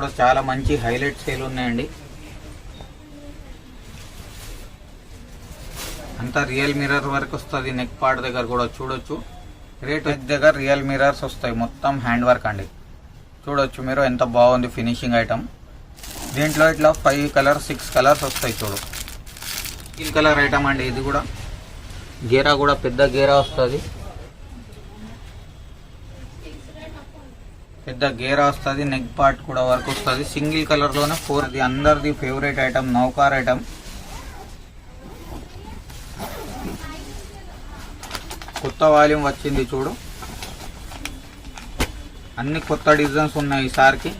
కూడా చాలా మంచి హైలైట్ సేల్ ఉన్నాయండి. అంతా రియల్ మిర్రర్ వర్క్ వస్తుంది. నెక్ పార్ట్ దగ్గర కూడా చూడొచ్చు. రేట్ దగ్గర రియల్ మిర్రర్స్ వస్తాయి. మొత్తం హ్యాండ్ వర్క్ అండి. చూడొచ్చు మీరు ఎంత బాగుంది ఫినిషింగ్ ఐటమ్. దీంట్లో ఇట్లా 5 కలర్స్ 6 కలర్స్ వస్తాయి. చూడు స్కిన్ కలర్ ఐటమ్ అండి. ఇది కూడా గేరా కూడా పెద్ద గేరా వస్తుంది. పెద్ద గేరా వస్తుంది. నెక్ పార్ట్ కూడా వర్క్ వస్తుంది. సింగిల్ కలర్లోనే 4. ఇది అందరిది ఫేవరెట్ ఐటమ్, నౌకార్ ఐటమ్. కొత్త వాల్యూమ్ వచ్చింది చూడు. అన్ని కొత్త డిజైన్స్ ఉన్నాయి ఈసారికి.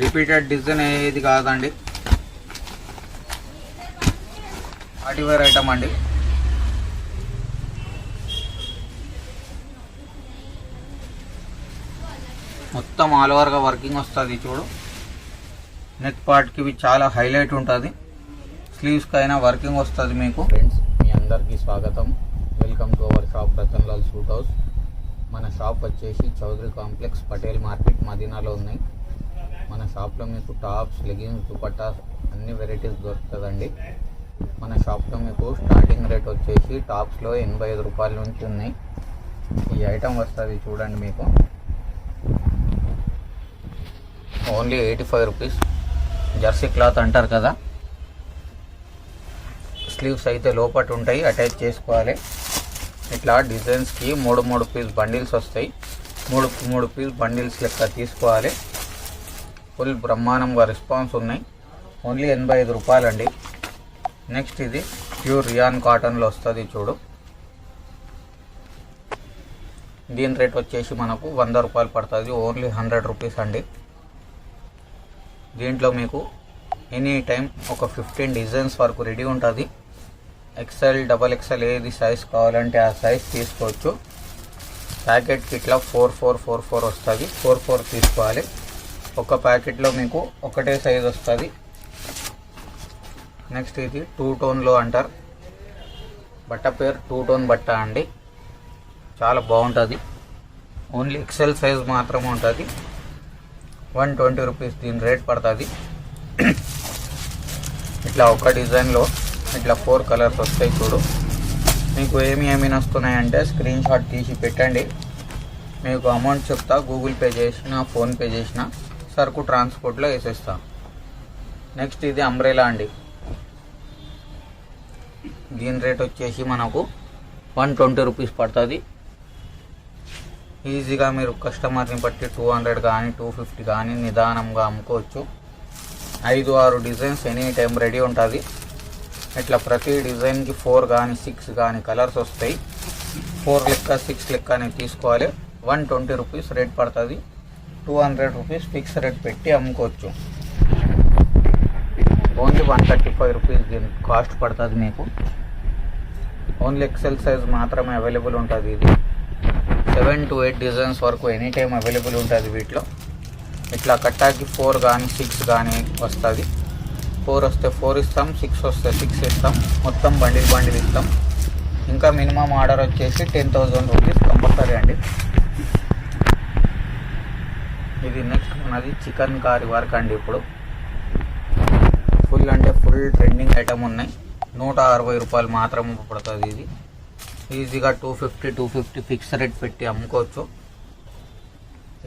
రిపీటెడ్ డిజైన్ ఏది కాదండి. పార్టీవేర్ ఐటమ్ అండి. మొత్తం ఆల్ ఓవర్గా వర్కింగ్ వస్తుంది చూడు. నెక్ పార్ట్కి ఇవి చాలా హైలైట్ ఉంటుంది. స్లీవ్స్కి అయినా వర్కింగ్ వస్తుంది మీకు. ఫ్రెండ్స్, మీ అందరికీ స్వాగతం. Welcome to our shop Ratanlal suit house. మన షాప్ వచ్చేసి చౌదరి కాంప్లెక్స్, పటేల్ మార్కెట్, మదీనాలో ఉన్నాయి. మన షాప్లో మీకు టాప్స్, లెగిన్స్, దుపట్టాస్ అన్ని వెరైటీస్ దొరుకుతుందండి. మన షాప్లో మీకు స్టార్టింగ్ రేట్ వచ్చేసి టాప్స్లో 85 రూపాయల నుంచి ఉన్నాయి. ఈ ఐటమ్ వస్తుంది చూడండి మీకు ఓన్లీ 85 రూపీస్. జెర్సీ క్లాత్ అంటారు కదా. స్లీవ్స్ అయితే లోపట ఉంటాయి, అటాచ్ చేసుకోవాలి. ఇట్లా డిజైన్స్కి 3 పీస్ బండిల్స్ వస్తాయి. 3 పీస్ బండిల్స్ లెక్క తీసుకోవాలి. ఫుల్ బ్రహ్మాండంగా రెస్పాన్స్ ఉన్నాయి. ఓన్లీ 85 రూపాయలండి. నెక్స్ట్ ఇది ప్యూర్ రియాన్ కాటన్లో వస్తుంది చూడు. దీని రేట్ వచ్చేసి మనకు 100 రూపాయలు పడుతుంది. ఓన్లీ 100 రూపీస్ అండి. దీంట్లో మీకు ఎనీ టైం ఒక 15 డిజైన్స్ వరకు రెడీ ఉంటుంది. XL, XXL ఏది సైజ్ కావాలంటే ఆ సైజ్ తీసుకోవచ్చు. ప్యాకెట్కి ఇట్లా 4 వస్తుంది. 4 తీసుకోవాలి. ఒక ప్యాకెట్లో మీకు ఒకటే సైజ్ వస్తుంది. నెక్స్ట్ ఇది 2 టోన్లో అంటారు. బట్ట పేరు 2 టోన్ బట్ట అండి. చాలా బాగుంటుంది. ఓన్లీ XL సైజ్ మాత్రమే ఉంటుంది. 120 రూపీస్ దీని రేట్ పడుతుంది. ఇట్లా ఒక డిజైన్లో ఇట్లా 4 కలర్స్ వస్తాయి చూడు. మీకు ఏమి వస్తున్నాయంటే స్క్రీన్ షాట్ తీసి పెట్టండి. మీకు అమౌంట్ చెప్తా. గూగుల్ పే చేసినా, ఫోన్పే చేసినా సరుకు ట్రాన్స్పోర్ట్లో వేసేస్తా. నెక్స్ట్ ఇది అంబ్రెలా అండి. దీని రేట్ వచ్చేసి మనకు 120 రూపీస్ పడుతుంది. ఈజీగా మీరు కస్టమర్ని బట్టి 200 కానీ 250 కానీ నిదానంగా అమ్ముకోవచ్చు. 5-6 డిజైన్స్ ఎనీ టైం రెడీ ఉంటుంది. ఇట్లా ప్రతి డిజైన్కి 4 కానీ 6 కానీ కలర్స్ వస్తాయి. 4 లెక్క 6 లెక్క అనేది తీసుకోవాలి. 120 రూపీస్ రేట్ పడుతుంది. 200 రూపీస్ ఫిక్స్ రేట్ పెట్టి అమ్ముకోవచ్చు. ఓన్లీ 135 రూపీస్ దీని కాస్ట్ పడుతుంది మీకు. ఓన్లీ XL సైజ్ మాత్రమే అవైలబుల్ ఉంటుంది. ఇది 7 to 8 డిజైన్స్ వరకు ఎనీ టైం అవైలబుల్ ఉంటుంది వీటిలో. ఇట్లా కట్టాకి 4 కానీ 6 కానీ వస్తుంది. 4 వస్తే 4 ఇస్తాం, 6 వస్తే 6 ఇస్తాం. మొత్తం బండిల్ ఇస్తాం. ఇంకా మినిమం ఆర్డర్ వచ్చేసి 10,000 రూపీస్ కంపల్సరీ అండి. ఇది నెక్స్ట్ ఉన్నది చికెన్ కారీ వర్క్ అండి. ఇప్పుడు ఫుల్ అంటే ఫుల్ ట్రెండింగ్ ఐటమ్ ఉన్నాయి. 160 రూపాయలు మాత్రమే పడుతుంది. ఇది ఈజీగా 250 ఫిక్స్ రేట్ పెట్టి అమ్ముకోవచ్చు.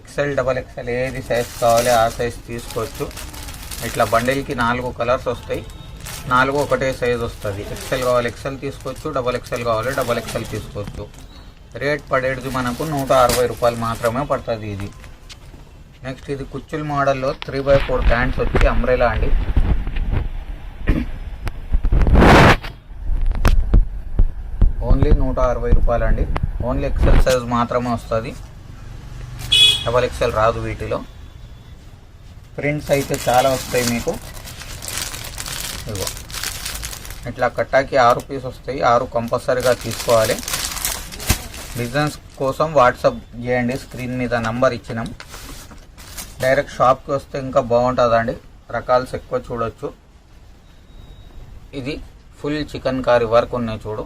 XL, XXL ఏది సైజ్ కావాలి ఆ సైజ్ తీసుకోవచ్చు. ఇట్లా బండిల్కి 4 కలర్స్ వస్తాయి. 4 ఒకటే సైజ్ వస్తుంది. XL కావాలి XL తీసుకోవచ్చు, XXL కావాలి XXL తీసుకోవచ్చు. రేట్ పడేది మనకు 160 రూపాయలు మాత్రమే పడుతుంది ఇది. నెక్స్ట్ ఇది కుచ్చుల్ మోడల్లో 3x4 ప్యాంట్స్ వచ్చి అంబ్రెలా అండి. ఓన్లీ 160 రూపాయలు అండి. ఓన్లీ XL సైజ్ మాత్రమే వస్తుంది. XXL రాదు వీటిలో. ప్రింట్స్ అయితే చాలా వస్తాయి మీకు. ఇగో ఇట్లా కట్టాకి 6 పీస్ వస్తాయి. 6 కంపల్సరీగా తీసుకోవాలి. డిజైన్స్ కోసం వాట్సాప్ చేయండి. స్క్రీన్ మీద నంబర్ ఇచ్చినాం. డైరెక్ట్ షాప్కి వస్తే ఇంకా బాగుంటుందండి. రకాల్స్ ఎక్కువ చూడొచ్చు. ఇది ఫుల్ చికెన్ కారీ వర్క్ ఉన్నాయి చూడు.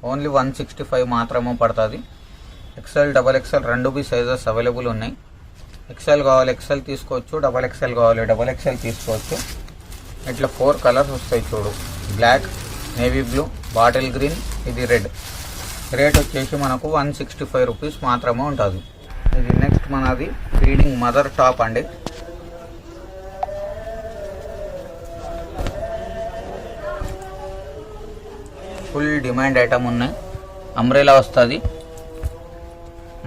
ఓన్లీ 165 మాత్రమే పడుతుంది. ఎక్సెల్ డబల్ ఎక్సెల్ రెండు బి సైజెస్ అవైలబుల్ ఉన్నాయి. ఎక్సెల్ కావాలి ఎక్సెల్ తీసుకోవచ్చు, డబల్ ఎక్సెల్ కావాలి డబల్ ఎక్సెల్ తీసుకోవచ్చు. ఇట్లా 4 కలర్స్ వస్తాయి చూడు, black, navy blue, bottle green, ఇది రెడ్. రేట్ వచ్చేసి మనకు 165 రూపీస్ మాత్రమే ఉంటుంది. ఇది నెక్స్ట్ మనది ఫీడింగ్ మదర్ టాప్ అండి. ఫుల్ డిమాండ్ ఐటమ్ ఉన్నాయి. అంబ్రెలా వస్తుంది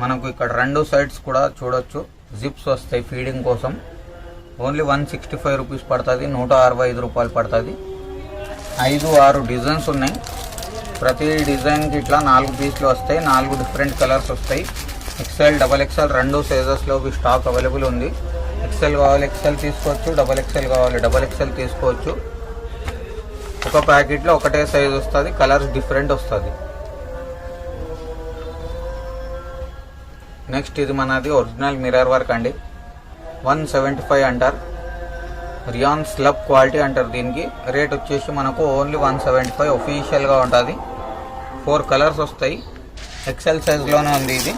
మనకు. ఇక్కడ 2 సైడ్స్ కూడా చూడొచ్చు, జిప్స్ వస్తాయి ఫీడింగ్ కోసం. ఓన్లీ 165 రూపీస్ పడుతుంది, 165 రూపాయలు పడుతుంది. 5-6 డిజైన్స్ ఉన్నాయి. ప్రతి డిజైన్కి ఇట్లా 4 పీస్లు వస్తాయి, 4 డిఫరెంట్ కలర్స్ వస్తాయి. ఎక్సెల్ డబల్ ఎక్సెల్ రెండు సైజెస్లో స్టాక్ అవైలబుల్ ఉంది. ఎక్సెల్ కావాలి ఎక్సెల్ తీసుకోవచ్చు, డబల్ ఎక్సెల్ కావాలి డబల్ ఎక్సెల్ తీసుకోవచ్చు. ఒక ప్యాకెట్లో ఒకటే సైజ్ వస్తుంది, కలర్స్ డిఫరెంట్ వస్తుంది. నెక్స్ట్ ఇది మనది ఒరిజినల్ మిర్రర్ వర్క్ అండి. 175 అంటారు, రియాన్ స్లబ్ క్వాలిటీ అంటారు దీనికి. రేట్ వచ్చేసి మనకు ఓన్లీ 175 ఒఫీషియల్గా ఉంటుంది. 4 కలర్స్ వస్తాయి, ఎక్సెల్ సైజ్లోనే ఉంది ఇది.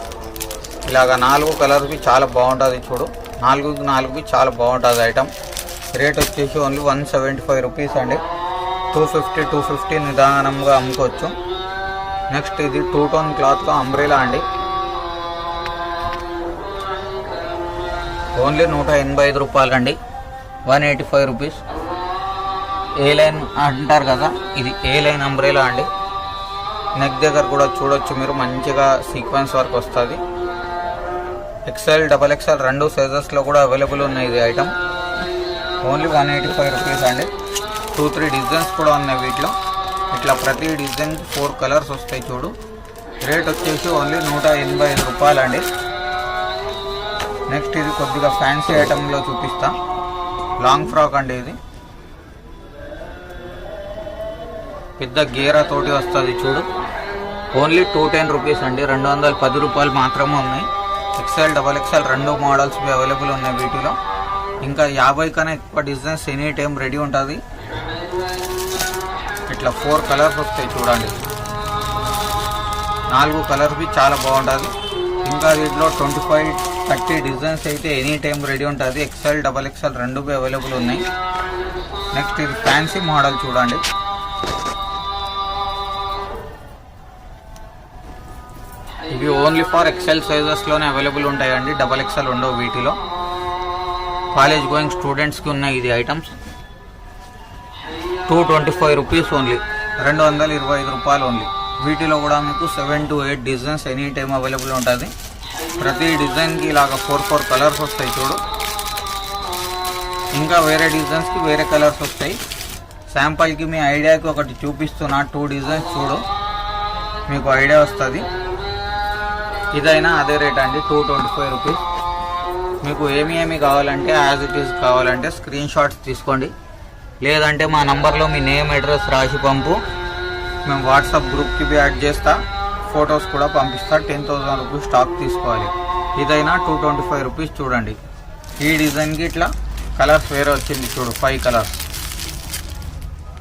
ఇలాగ 4 కలర్స్కి చాలా బాగుంటుంది చూడు, 4కి చాలా బాగుంటుంది ఐటమ్. రేట్ వచ్చేసి ఓన్లీ 175 రూపీస్ అండి. 250 నిదానంగా అమ్ముకోవచ్చు. నెక్స్ట్ ఇది 2 టోన్ క్లాత్లో అంబ్రెలా అండి. ఓన్లీ 185 రూపాయలు అండి, 185 రూపీస్. ఏ లైన్ అంటారు కదా, ఇది ఏ లైన్ అంబ్రెలా అండి. నెక్ దగ్గర కూడా చూడొచ్చు మీరు, మంచిగా సీక్వెన్స్ వర్క్ వస్తుంది. ఎక్సెల్ డబల్ ఎక్సెల్ రెండు సైజెస్లో కూడా అవైలబుల్ ఉన్నాయి ఇది ఐటమ్. ఓన్లీ 185 రూపీస్ అండి. 2-3 డిజైన్స్ కూడా ఉన్నాయి వీటిలో. ఇట్లా ప్రతి డిజైన్కి 4 కలర్స్ వస్తాయి చూడు. రేట్ వచ్చేసి ఓన్లీ 185 రూపాయలు అండి. నెక్స్ట్ ఇది కొద్దిగా ఫ్యాన్సీ ఐటెంలో చూపిస్తా. లాంగ్ ఫ్రాక్ అండి ఇది. పెద్ద గేరా తోటి వస్తుంది చూడు. ఓన్లీ 210 రూపీస్ అండి, 210 రూపాయలు మాత్రమే ఉన్నాయి. ఎక్సెల్ డబల్ ఎక్సెల్ రెండు మోడల్స్ అవైలబుల్ ఉన్నాయి వీటిలో. ఇంకా 50 కన్నా ఎక్కువ డిజైన్స్ ఎనీ టైం రెడీ ఉంటుంది. ఇట్లా 4 కలర్స్ వస్తాయి చూడండి, 4 కలర్స్కి చాలా బాగుంటుంది. ఇంకా దీంట్లో 25-30 డిజైన్స్ అయితే ఎనీ టైం రెడీ ఉంటుంది. ఎక్సెల్ డబల్ ఎక్సెల్ రెండు అవైలబుల్ ఉన్నాయి. నెక్స్ట్ ఇది ఫ్యాన్సీ మోడల్ చూడండి. ఇవి ఓన్లీ ఫర్ ఎక్సెల్ సైజెస్లోనే అవైలబుల్ ఉంటాయండి, డబల్ ఎక్సెల్ ఉండవు వీటిలో. కాలేజ్ గోయింగ్ స్టూడెంట్స్కి ఉన్నాయి ఇది ఐటమ్స్. 225 రూపీస్ ఓన్లీ, 225 రూపాయలు ఓన్లీ. వీటిలో కూడా మీకు 7 to 8 designs any time available ఉంటుంది. ప్రతి డిజైన్కి ఇలాగ 4 కలర్స్ వస్తాయి చూడు. ఇంకా వేరే డిజైన్స్కి వేరే కలర్స్ వస్తాయి. శాంపుల్కి మీ ఐడియాకి ఒకటి చూపిస్తున్నా, 2 డిజైన్స్ చూడు, మీకు ఐడియా వస్తుంది. ఇదైనా అదే రేట్ అండి, 225 రూపీస్. మీకు ఏమి కావాలంటే యాజ్ ఇట్ ఈస్ కావాలంటే స్క్రీన్ షాట్స్ తీసుకోండి, లేదంటే మా నంబర్లో మీ నేమ్ అడ్రస్ రాసి పంపు, మేము వాట్సాప్ గ్రూప్కి యాడ్ చేస్తా, ఫొటోస్ కూడా పంపిస్తా. 10,000 రూపీస్ స్టాక్ తీసుకోవాలి. ఇదైనా 225 రూపీస్. చూడండి ఈ డిజైన్కి ఇట్లా కలర్స్ వేరే వచ్చింది చూడు, 5 కలర్స్.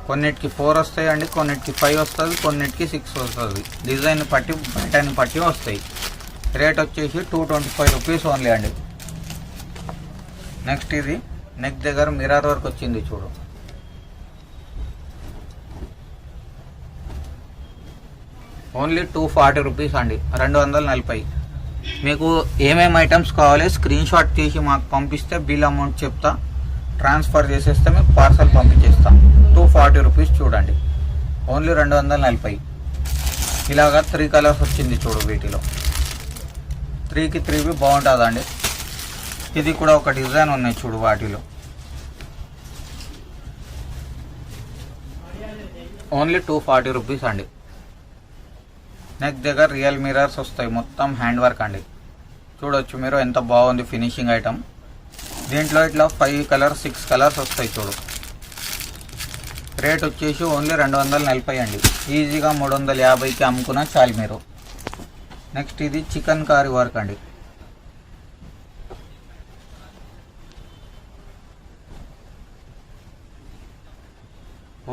కొన్నిటికి 4 వస్తాయండి, కొన్నిటికి 5 వస్తుంది, కొన్నిటికి 6 వస్తుంది. డిజైన్ బట్టి ప్యాటర్న్ బట్టి వస్తాయి. రేట్ వచ్చేసి 225 రూపీస్ ఓన్లీ అండి. నెక్స్ట్ ఇది నెక్ దగ్గర మిర్రర్ వర్క్ వచ్చింది చూడు. ఓన్లీ 240 రూపీస్ అండి, 240. మీకు ఏమేమి ఐటమ్స్ కావాలి స్క్రీన్ షాట్ తీసి మాకు పంపిస్తే బిల్ అమౌంట్ చెప్తా, ట్రాన్స్ఫర్ చేసేస్తే మీకు పార్సల్ పంపించేస్తాం. 240 రూపీస్ చూడండి, ఓన్లీ 240. ఇలాగా 3 కలర్స్ వచ్చింది చూడు. వీటిలో 3కి 3 బాగుంటుందండి. ఇది కూడా ఒక డిజైన్ ఉన్నాయి చూడు వాటిలో. ఓన్లీ 240 రూపీస్ అండి. నెక్ దగ్గర రియల్ మిర్రర్స్ వస్తాయి, మొత్తం హ్యాండ్ వర్క్ అండి. చూడొచ్చు మీరు ఎంత బాగుంది ఫినిషింగ్ ఐటమ్. దీంట్లో ఇట్లా 5 కలర్స్ 6 కలర్స్ వస్తాయి చూడు. రేట్ వచ్చేసి ఓన్లీ 240 అండి. ఈజీగా 350కి అమ్ముకున్నా చాలు మీరు. నెక్స్ట్ ఇది చికెన్ కారీ వర్క్ అండి.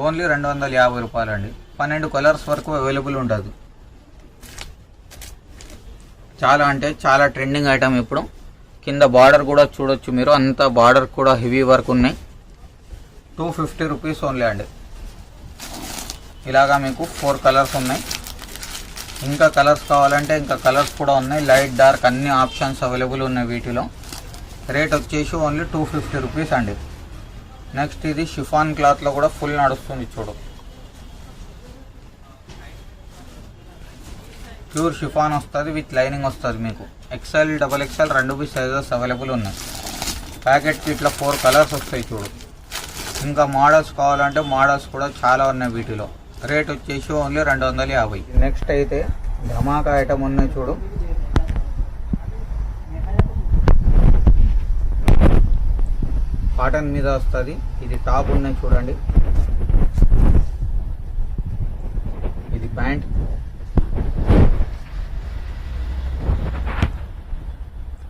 ఓన్లీ 250 రూపాయలు అండి. 12 కలర్స్ వరకు అవైలబుల్ ఉంటుంది. చాలా అంటే చాలా ట్రెండింగ్ ఐటమ్ ఇప్పుడు. కింద బార్డర్ కూడా చూడొచ్చు మీరు, అంత బార్డర్ కూడా హెవీ వర్క్ ఉన్నాయి. 250 రూపీస్ ఓన్లీ అండి. ఇలాగా మీకు 4 కలర్స్ ఉన్నాయి. ఇంకా కలర్స్ కావాలంటే ఇంకా కలర్స్ కూడా ఉన్నాయి. లైట్ డార్క్ అన్ని ఆప్షన్స్ అవైలబుల్ ఉన్నాయి వీటిలో. రేట్ వచ్చేసి ఓన్లీ 250 రూపీస్ అండి. నెక్స్ట్ ఇది షిఫాన్ క్లాత్లో కూడా ఫుల్ నడుస్తుంది చూడు. ప్యూర్ షిఫాన్ వస్తుంది, విత్ లైనింగ్ వస్తుంది మీకు. XL, XXL రెండు సైజెస్ అవైలబుల్ ఉన్నాయి. ప్యాకెట్కి ఇట్లా 4 కలర్స్ వస్తాయి చూడు. ఇంకా మోడల్స్ కావాలంటే మోడల్స్ కూడా చాలా ఉన్నాయి వీటిలో. రేట్ వచ్చేసి ఓన్లీ 250. నెక్స్ట్ అయితే ధమాకా ఐటమ్ ఉన్నాయి చూడు. కాటన్ మీద వస్తుంది. ఇది టాప్ ఉన్నాయి చూడండి, ఇది ప్యాంట్,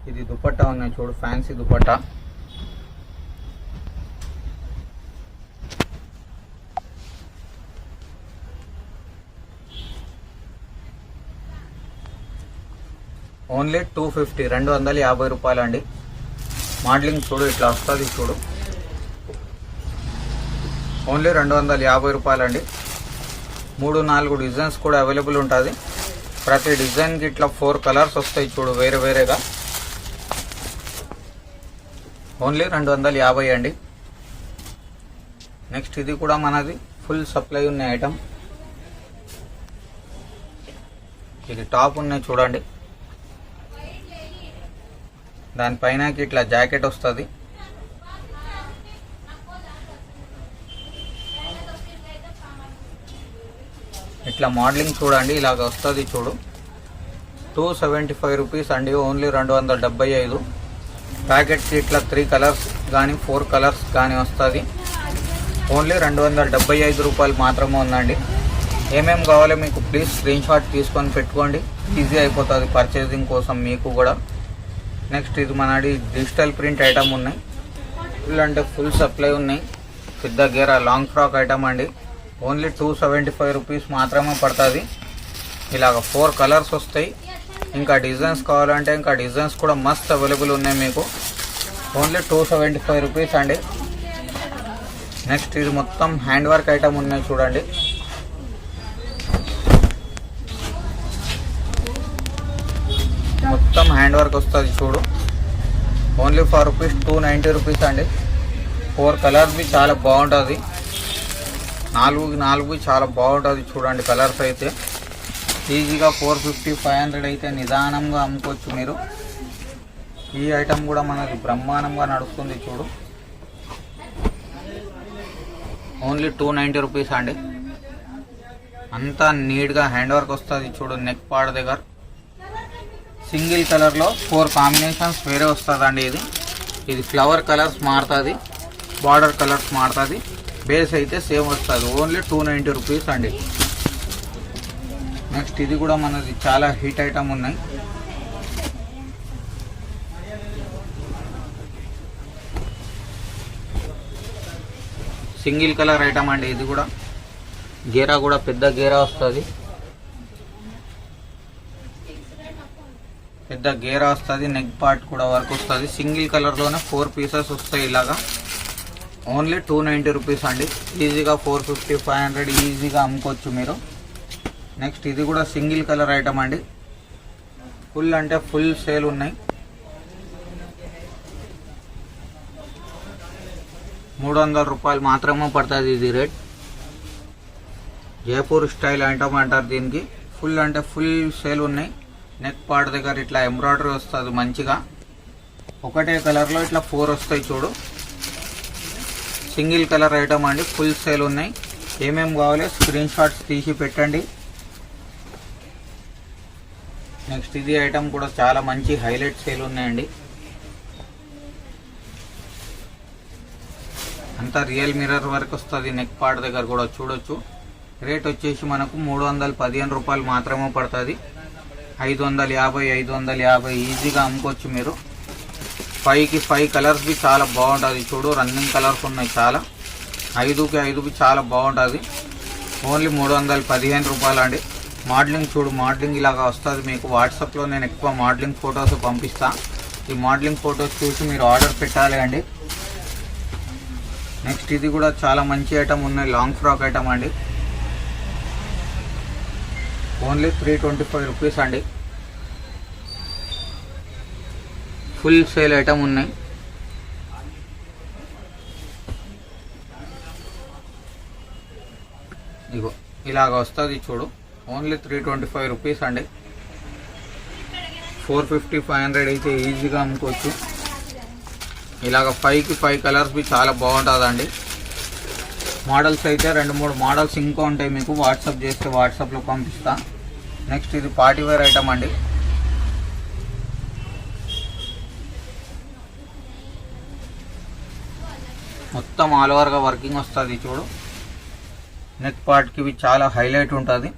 ఇది దుపట్టా ఉన్నాయి చూడు, ఫ్యాన్సీ దుపట్టా. ఓన్లీ 250, 250 రూపాయలు అండి. మోడలింగ్ చూడు ఇట్లా వస్తుంది చూడు. ఓన్లీ 250 రూపాయలు అండి. 3-4 డిజైన్స్ కూడా అవైలబుల్ ఉంటుంది. ప్రతి డిజైన్కి ఇట్లా 4 కలర్స్ వస్తాయి చూడు, వేరే వేరేగా. ఓన్లీ 250 అండి. నెక్స్ట్ ఇది కూడా మనది ఫుల్ సప్లై ఉన్న ఐటమ్. ఇది టాప్ ఉన్నాయి చూడండి, దానిపైనకి ఇట్లా జాకెట్ వస్తుంది. ఇట్లా మోడలింగ్ చూడండి, ఇలాగ వస్తుంది చూడు. 275 రూపీస్ అండి. ఓన్లీ 275. ప్యాకెట్కి ఇట్లా 3 కలర్స్ కానీ 4 కలర్స్ కానీ వస్తుంది. ఓన్లీ 275 రూపాయలు మాత్రమే ఉందండి. ఏమేమి కావాలో మీకు ప్లీజ్ స్క్రీన్ షాట్ తీసుకొని పెట్టుకోండి, ఈజీ అయిపోతుంది పర్చేసింగ్ కోసం మీకు కూడా. నెక్స్ట్ ఇది మనది డిజిటల్ ప్రింట్ ఐటమ్ ఉన్నాయి. ఫుల్ అంటే ఫుల్ సప్లై ఉన్నాయి. పెద్ద గేరా లాంగ్ ఫ్రాక్ ఐటమ్ అండి. ఓన్లీ 275 రూపీస్ మాత్రమే పడుతుంది. ఇలాగ 4 కలర్స్ వస్తాయి. ఇంకా డిజైన్స్ కావాలంటే ఇంకా డిజైన్స్ కూడా మస్త్ అవైలబుల్ ఉన్నాయి మీకు. ఓన్లీ 275 రూపీస్ అండి. నెక్స్ట్ ఇది మొత్తం హ్యాండ్ వర్క్ ఐటమ్ ఉన్నాయి చూడండి. మొత్తం హ్యాండ్ వర్క్ వస్తుంది చూడు. ఓన్లీ ఫర్ రూపీస్ 290 రూపీస్ అండి. 4 కలర్స్ బి చాలా బాగుంటుంది. 4 చాలా బాగుంటుంది చూడండి. కలర్స్ అయితే ఈజీగా 450-500 అయితే నిదానంగా అమ్ముకోవచ్చు మీరు. ఈ ఐటమ్ కూడా మనకి బ్రహ్మాండంగా నడుస్తుంది చూడు. ఓన్లీ 290 రూపీస్ అండి. అంతా నీట్గా హ్యాండ్ వర్క్ వస్తుంది చూడు. నెక్ పార్ట్ దగ్గర సింగిల్ కలర్లో 4 కాంబినేషన్స్ వేరే వస్తుందండి. ఇది ఫ్లవర్ కలర్స్ మారుతుంది, బార్డర్ కలర్స్ మారుతుంది, బేస్ అయితే సేమ్ వస్తుంది. ఓన్లీ 290 రూపీస్ అండి. నెక్స్ట్ ఇది కూడా మనది చాలా హిట్ ఐటమ్ ఉన్నాయి. సింగిల్ కలర్ ఐటమ్ అండి. ఇది కూడా గేరా కూడా పెద్ద గేరా వస్తుంది, పెద్ద గేరా వస్తుంది. నెక్ పార్ట్ కూడా వర్క్ వస్తుంది. సింగిల్ కలర్లోనే 4 పీసెస్ వస్తాయి ఇలాగా. ఓన్లీ 290 రూపీస్ అండి. ఈజీగా 450-500 ఈజీగా అమ్ముకోవచ్చు మీరు. నెక్స్ట్ ఇది కూడా సింగిల్ కలర్ ఐటమ్ అండి. ఫుల్ అంటే ఫుల్ సేల్ ఉన్నాయి. 300 రూపాయలు మాత్రమే పడుతుంది ఇది రేట్. జైపూర్ స్టైల్ ఐటమ్ అంటారు దీనికి. ఫుల్ అంటే ఫుల్ సేల్ ఉన్నాయి. నెక్ పార్ట్ దగ్గర ఇట్లా ఎంబ్రాయిడరీ వస్తుంది మంచిగా. ఒకటే కలర్లో ఇట్లా 4 వస్తాయి చూడు. సింగిల్ కలర్ ఐటమ్ అండి. ఫుల్ సేల్ ఉన్నాయి. ఏమేమి కావాలో స్క్రీన్ షాట్స్ తీసి పెట్టండి. నెక్స్ట్ ఇది ఐటమ్ కూడా చాలా మంచి హైలైట్ సేల్ ఉన్నాయండి. అంతా రియల్ మిర్రర్ వర్క్ వస్తుంది. నెక్ పార్ట్ దగ్గర కూడా చూడొచ్చు. రేట్ వచ్చేసి మనకు 315 రూపాయలు మాత్రమే పడుతుంది. 550 ఈజీగా అమ్ముకోవచ్చు మీరు. 5కి 5 కలర్స్ బి చాలా బాగుంటుంది చూడు. రన్నింగ్ కలర్స్ ఉన్నాయి చాలా. 5కి 5 బి చాలా బాగుంటుంది. ఓన్లీ 315 రూపాయలు అండి. మోడలింగ్ చూడు, మోడలింగ్ ఇలాగా వస్తుంది మీకు. వాట్సాప్లో నేను ఎక్కువ మోడలింగ్ ఫొటోస్ పంపిస్తా. ఈ మోడలింగ్ ఫొటోస్ చూసి మీరు ఆర్డర్ పెట్టాలి అండి. నెక్స్ట్ ఇది కూడా చాలా మంచి ఐటమ్ ఉన్నాయి, లాంగ్ ఫ్రాక్ ఐటమ్ అండి. ఓన్లీ 325 రూపీస్ అండి. ఫుల్ సేల్ ఐటమ్ ఉన్నాయి. ఇగో ఇలాగ వస్తుంది చూడు, ఓన్లీ 325 రూపీస్ అండి. 450 500 అయితే ఈజీగా అమ్ముకోవచ్చు. ఇలాగ 5కి 5 కలర్స్ బి చాలా బాగుంటుందండి. మోడల్స్ అయితే 2-3 మోడల్స్ ఇంకా ఉంటాయి, మీకు వాట్సాప్ చేస్తే వాట్సాప్లో పంపిస్తా. నెక్స్ట్ ఇది పార్టీ వేర్ ఐటమ్ అండి. మొత్తం ఆల్ ఓవర్గా వర్కింగ్ వస్తుంది చూడు. నెక్ పార్ట్కి ఇవి చాలా హైలైట్ ఉంటుంది.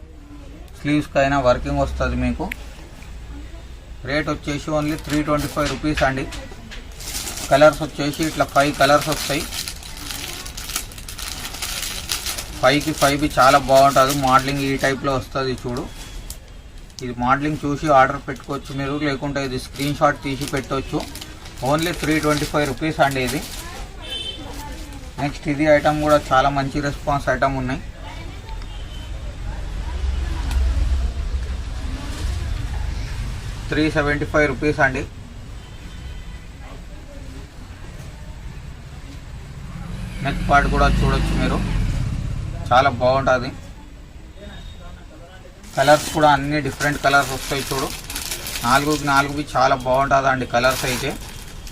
స్లీవ్స్కి అయినా వర్కింగ్ వస్తుంది మీకు. రేట్ వచ్చేసి ఓన్లీ 325 రూపీస్ అండి. కలర్స్ వచ్చేసి ఇట్లా 5 కలర్స్ వస్తాయి. 5కి 5 చాలా బాగుంటుంది. మోడలింగ్ ఈ టైప్లో వస్తుంది చూడు. ఇది మోడలింగ్ చూసి ఆర్డర్ పెట్టుకోవచ్చు మీరు, లేకుంటే ఇది స్క్రీన్ షాట్ తీసి పెట్టవచ్చు. ఓన్లీ 325 రూపీస్ అండి ఇది. నెక్స్ట్ ఇది ఐటమ్ కూడా చాలా మంచి రెస్పాన్స్ ఐటమ్ ఉన్నాయి. ₹375 రూపీస్ అండి. నెక్ పార్ట్ కూడా చూడొచ్చు మీరు, చాలా బాగుంటుంది. కలర్స్ కూడా అన్ని డిఫరెంట్ కలర్స్ వస్తాయి చూడు. 4కి 4 చాలా బాగుంటుంది అండి కలర్స్ అయితే.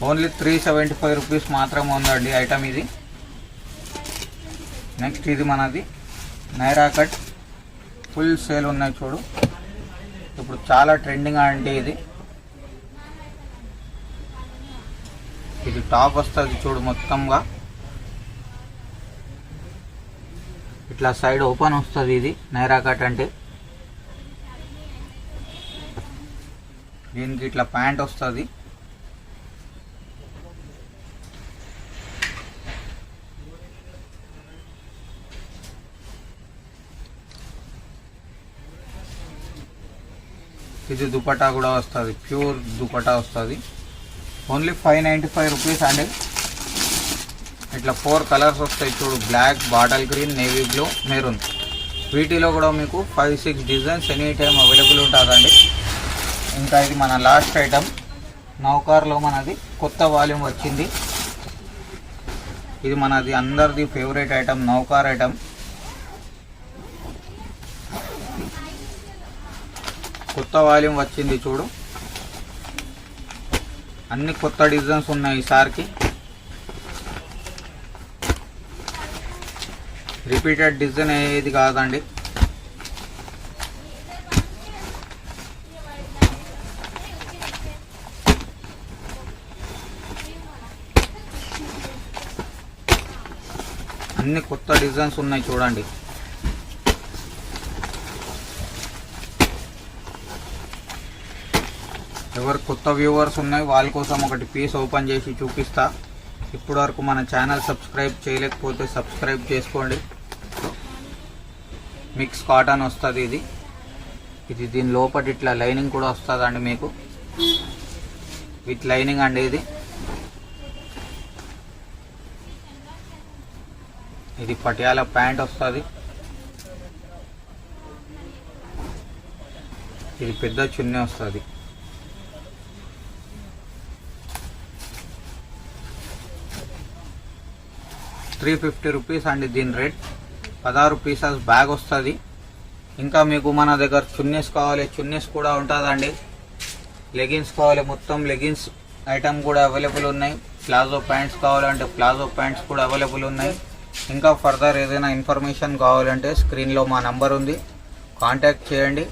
ఓన్లీ 375 రూపీస్ మాత్రమే ఉందండి ఐటమ్ ఇది. నెక్స్ట్ ఇది మనది నైరా కట్, ఫుల్ సేల్ ఉన్నాయి చూడు. ఇప్పుడు చాలా ట్రెండింగ్ అంటే ఇది టాప్ వస్తుంది చూడు. మొత్తంగా ఇట్లా సైడ్ ఓపెన్ వస్తుంది. ఇది నైరా కట్ అంటే. దీనికి ఇట్లా ప్యాంట్ వస్తుంది. ఇది దుపట్టా కూడా వస్తుంది, ప్యూర్ దుపట్టా వస్తుంది. ఓన్లీ 595 రూపీస్ అండి. ఇట్లా 4 కలర్స్ వస్తాయి చూడు, black, bottle green, navy blue, maroon. వీటిలో కూడా మీకు 5-6 డిజైన్స్ ఎనీ టైం అవైలబుల్ ఉంటుందండి. ఇంకా ఇది మన లాస్ట్ ఐటమ్, నౌకార్లో మనది కొత్త వాల్యూమ్ వచ్చింది. ఇది మనది అందరిది ఫేవరెట్ ఐటమ్, నౌకార్ ఐటమ్. కొత్త వాల్యూమ్ వచ్చింది చూడు. అన్ని కొత్త డిజైన్స్ ఉన్నాయి ఈసారికి. రిపీటెడ్ డిజైన్ ఏది కాదండి. అన్ని కొత్త డిజైన్స్ ఉన్నాయి చూడండి. ఎవరు కొత్త వ్యూవర్స్ ఉన్నాయి వాళ్ళ కోసం ఒకటి పీస్ ఓపెన్ చేసి చూపిస్తా. ఇప్పటి వరకు మన ఛానల్ సబ్స్క్రైబ్ చేయలేకపోతే సబ్స్క్రైబ్ చేసుకోండి. మిక్స్ కాటన్ వస్తుంది ఇది దీని లోపల ఇట్లా లైనింగ్ కూడా వస్తుంది అండి మీకు, విత్ లైనింగ్ అండి. ఇది పటియాల ప్యాంట్ వస్తుంది. ఇది పెద్ద చున్నీ వస్తుంది. ₹350 అండి దీని రేట్. 16 పీసెస్ బ్యాగ్ వస్తుంది. ఇంకా మీకు మన దగ్గర చున్నీస్ కావాలి, చున్నీస్ కూడా ఉంటుందండి. లెగిన్స్ కావాలి, మొత్తం లెగిన్స్ ఐటమ్ కూడా అవైలబుల్ ఉన్నాయి. ప్లాజో ప్యాంట్స్ కావాలంటే ప్లాజో ప్యాంట్స్ కూడా అవైలబుల్ ఉన్నాయి. ఇంకా ఫర్దర్ ఏదైనా ఇన్ఫర్మేషన్ కావాలంటే స్క్రీన్లో మా నంబర్ ఉంది, కాంటాక్ట్ చేయండి.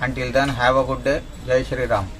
Until then have a good day. Jai Sriram.